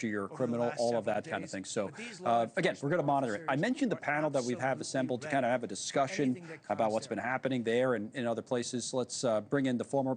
you, you're a criminal, all of that kind of thing. So, again, we're going to monitor it. I mentioned the panel that we've assembled to kind of have a discussion about what's been happening there and in other places. Let's bring in the former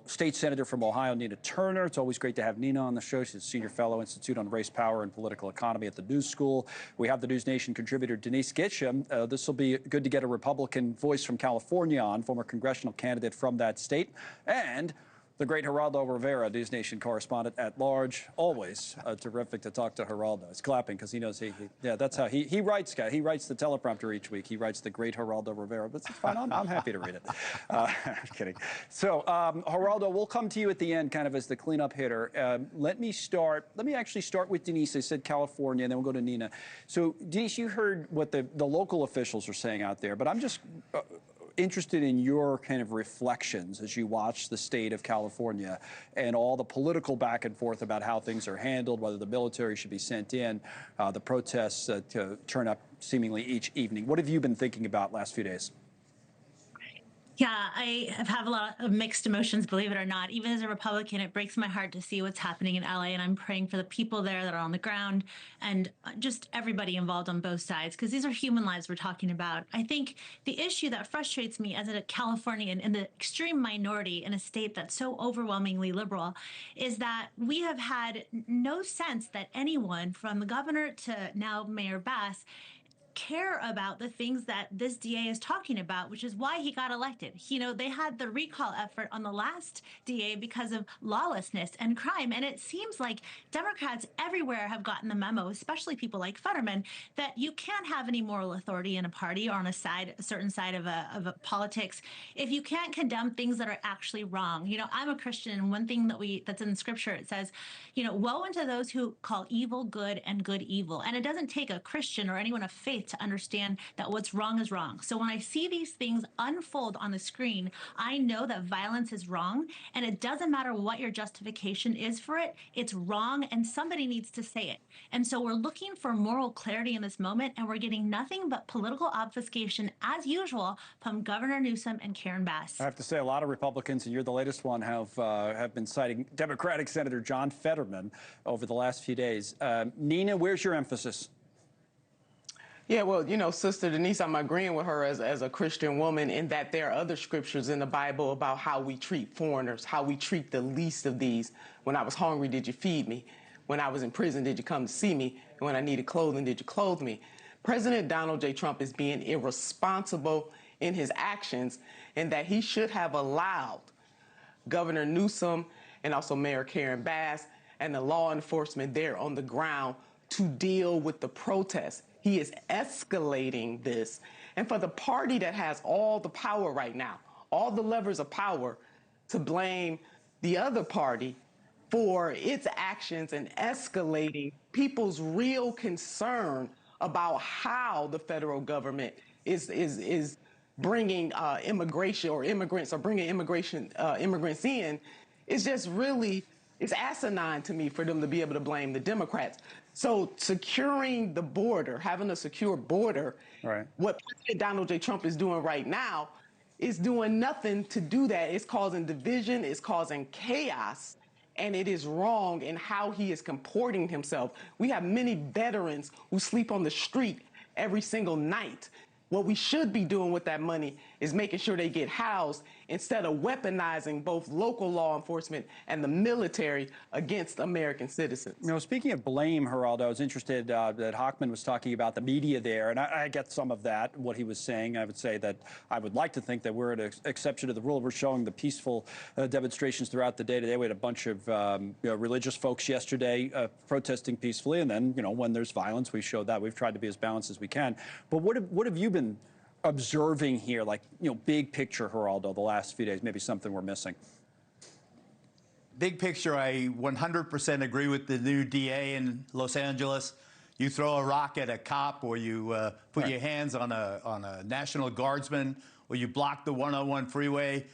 state senator from Ohio, Nina Turner. It's always great to have Nina on the show. She's a senior fellow, Institute on Race, Power, and Political Economy at the News School. We have the News Nation contributor, Denise Gitsham. This will be good to get a Republican voice from California on, former congressional candidate from that state, and the great Geraldo Rivera, News Nation correspondent at large. Always terrific to talk to Geraldo. He's clapping because he knows yeah, that's how he writes, guy. He writes the teleprompter each week. He writes the great Geraldo Rivera, but it's fine. I'm happy to read it. I'm kidding. So, Geraldo, we'll come to you at the end kind of as the cleanup hitter. Let me actually start with Denise. I said California, and then we'll go to Nina. So, Denise, you heard what the local officials are saying out there, but I'm just interested in your kind of reflections as you watch the state of California and all the political back and forth about how things are handled, whether the military should be sent in, the protests that turn up seemingly each evening. What have you been thinking about last few days? Yeah, I have had a lot of mixed emotions, believe it or not. Even as a Republican, it breaks my heart to see what's happening in LA, and I'm praying for the people there that are on the ground and just everybody involved on both sides, because these are human lives we're talking about. I think the issue that frustrates me as a Californian in the extreme minority in a state that's so overwhelmingly liberal is that we have had no sense that anyone from the governor to now Mayor Bass care about the things that this DA is talking about, which is why he got elected. You know, they had the recall effort on the last DA because of lawlessness and crime. And it seems like Democrats everywhere have gotten the memo, especially people like Fetterman, that you can't have any moral authority in a party or on a certain side of a politics if you can't condemn things that are actually wrong. You know, I'm a Christian, and one thing that's in Scripture, it says, you know, woe unto those who call evil good and good evil. And it doesn't take a Christian or anyone of faith to understand that what's wrong is wrong. So when I see these things unfold on the screen, I know that violence is wrong, and it doesn't matter what your justification is for it. It's wrong, and somebody needs to say it. And so we're looking for moral clarity in this moment, and we're getting nothing but political obfuscation, as usual, from Governor Newsom and Karen Bass. I have to say, a lot of Republicans, and you're the latest one, have been citing Democratic Senator John Fetterman over the last few days. Nina, where's your emphasis? Yeah, well, you know, Sister Denise, I'm agreeing with her as a Christian woman in that there are other scriptures in the Bible about how we treat foreigners, how we treat the least of these. When I was hungry, did you feed me? When I was in prison, did you come to see me? And when I needed clothing, did you clothe me? President Donald J. Trump is being irresponsible in his actions, in that he should have allowed Governor Newsom and also Mayor Karen Bass and the law enforcement there on the ground to deal with the protests. He is escalating this. And for the party that has all the power right now, all the levers of power, to blame the other party for its actions and escalating people's real concern about how the federal government is bringing immigration, or immigrants are bringing immigrants in, is just really, it's asinine to me for them to be able to blame the Democrats. So securing the border, having a secure border, right, what President Donald J. Trump is doing right now is doing nothing to do that. It's causing division, it's causing chaos, and it is wrong in how he is comporting himself. We have many veterans who sleep on the street every single night. What we should be doing with that money is making sure they get housed instead of weaponizing both local law enforcement and the military against American citizens. You know, speaking of blame, Geraldo, I was interested that Hochman was talking about the media there, and I get some of that, what he was saying. I would say that I would like to think that we're an exception to the rule. We're showing the peaceful demonstrations throughout the day today. We had a bunch of religious folks yesterday protesting peacefully, and then, you know, when there's violence, we show that. We've tried to be as balanced as we can. But what have you been observing here, like, you know, big picture, Geraldo, the last few days? Maybe something we're missing. Big picture, I 100% agree with the new DA in Los Angeles. You throw a rock at a cop, or you put your hands on a National Guardsman, or you block the 101 freeway,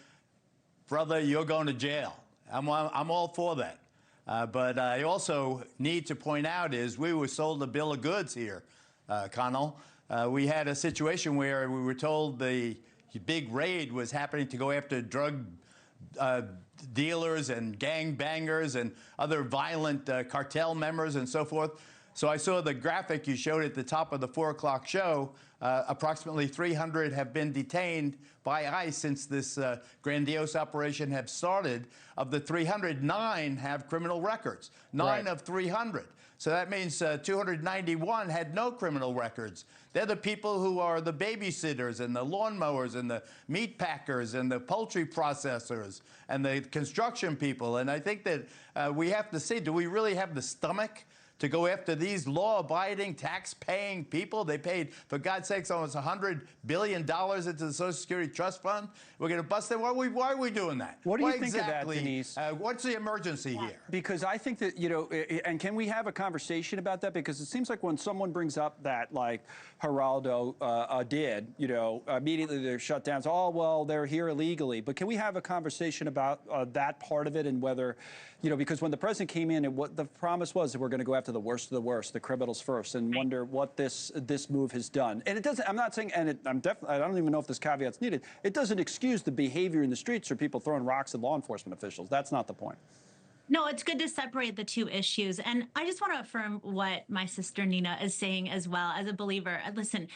brother, you're going to jail. I'm all for that. But I also need to point out is we were sold a bill of goods here, Connell. We had a situation where we were told the big raid was happening to go after drug dealers and gang bangers and other violent cartel members and so forth. So I saw the graphic you showed at the top of the 4 o'clock show. Approximately 300 have been detained by ICE since this grandiose operation have started. Of the 300, 9 have criminal records. 9 of 300. So that means 291 had no criminal records. They're the people who are the babysitters and the lawnmowers and the meat packers and the poultry processors and the construction people. And I think that we have to see, do we really have the stomach to go after these law-abiding, tax-paying people? They paid, for God's sakes, almost $100 billion into the Social Security Trust Fund. We're going to bust them. Why are we doing that? What do you think of that, Denise? What's the emergency here? Because I think that, you know, and can we have a conversation about that? Because it seems like when someone brings up that, like Geraldo did, you know, immediately they're shut down. So, oh, well, they're here illegally. But can we have a conversation about that part of it and whether, you know, because when the president came in and what the promise was that we're going to go after the worst of the worst, the criminals first, and wonder what this move has done. And it doesn't, I'm not saying, and I don't even know if this caveat's needed. It doesn't excuse the behavior in the streets or people throwing rocks at law enforcement officials. That's not the point. No, it's good to separate the two issues. And I just want to affirm what my sister Nina is saying as well. As a believer, listen,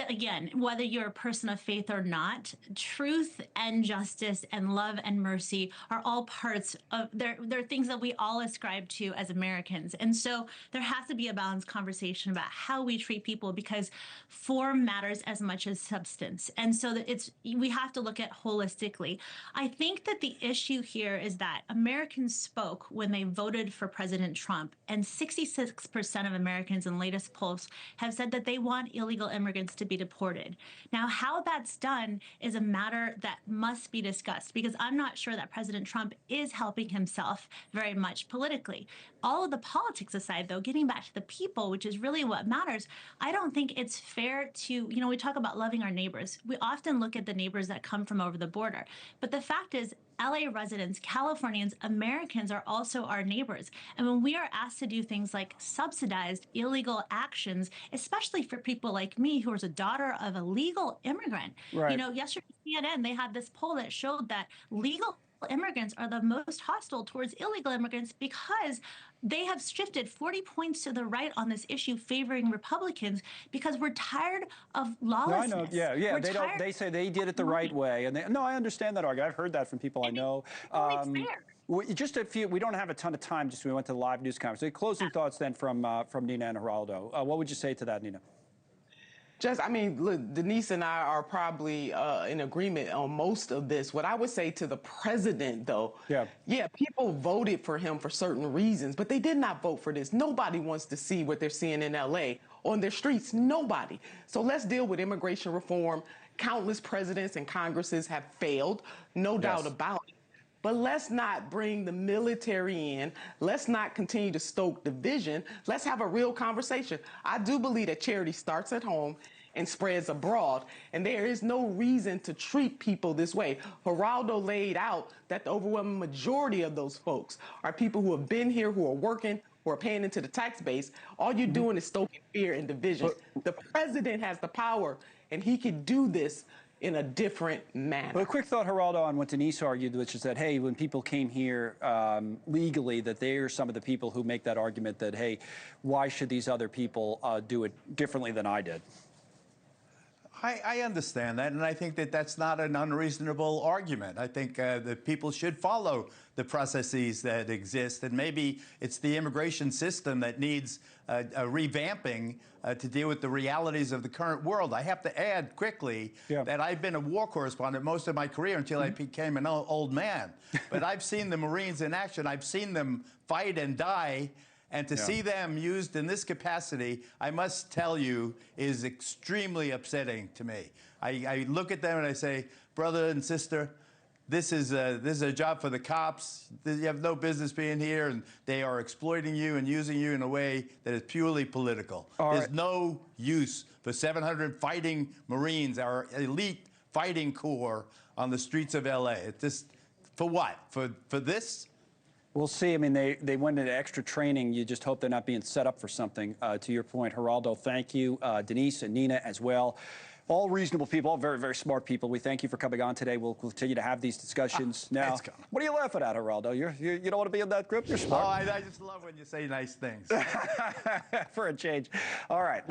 again, whether you're a person of faith or not, truth and justice and love and mercy are all parts of, they're things that we all ascribe to as Americans. And so there has to be a balanced conversation about how we treat people, because form matters as much as substance. And so that we have to look at holistically. I think that the issue here is that Americans spoke when they voted for President Trump, and 66% of Americans in latest polls have said that they want illegal immigrants to be deported. Now, how that's done is a matter that must be discussed, because I'm not sure that President Trump is helping himself very much politically. All of the politics aside, though, getting back to the people, which is really what matters, I don't think it's fair to, you know, we talk about loving our neighbors. We often look at the neighbors that come from over the border. But the fact is, LA residents, Californians, Americans are also our neighbors. And when we are asked to do things like subsidized illegal actions, especially for people like me, who is a daughter of a legal immigrant, you know, yesterday CNN, they had this poll that showed that legal immigrants are the most hostile towards illegal immigrants because they have shifted 40 points to the right on this issue, favoring Republicans, because we're tired of lawlessness. No, I know. Yeah. They say they did it the right way, and no, I understand that argument. I've heard that from people I know. Just a few. We don't have a ton of time. Just we went to the live news conference. Closing thoughts then from Nina and Geraldo. What would you say to that, Nina? I mean, look, Denise and I are probably in agreement on most of this. What I would say to the president, though, people voted for him for certain reasons, but they did not vote for this. Nobody wants to see what they're seeing in L.A. on their streets. Nobody. So let's deal with immigration reform. Countless presidents and Congresses have failed, no doubt about it. But let's not bring the military in. Let's not continue to stoke division. Let's have a real conversation. I do believe that charity starts at home and spreads abroad, and there is no reason to treat people this way. Geraldo laid out that the overwhelming majority of those folks are people who have been here, who are working, who are paying into the tax base. All you're doing is stoking fear and division. The president has the power, and he can do this in a different manner. Well, a quick thought, Geraldo, on what Denise argued, which is that, hey, when people came here legally, that they are some of the people who make that argument that, hey, why should these other people do it differently than I did? I understand that, and I think that that's not an unreasonable argument. I think that people should follow the processes that exist, and maybe it's the immigration system that needs a revamping to deal with the realities of the current world. I have to add quickly that I've been a war correspondent most of my career until I became an old man. But I've seen the Marines in action. I've seen them fight and die. And to see them used in this capacity, I must tell you, is extremely upsetting to me. I look at them and I say, brother and sister, this is a job for the cops. You have no business being here, and they are exploiting you and using you in a way that is purely political. There's no use for 700 fighting Marines, our elite fighting corps, on the streets of L.A. It's just, for what? For this? We'll see. I mean, they went into extra training. You just hope they're not being set up for something. To your point, Geraldo, thank you. Denise and Nina as well. All reasonable people, all very, very smart people. We thank you for coming on today. We'll continue to have these discussions. Now, what are you laughing at, Geraldo? You don't want to be in that group? You're smart. Oh, I just love when you say nice things. For a change. All right.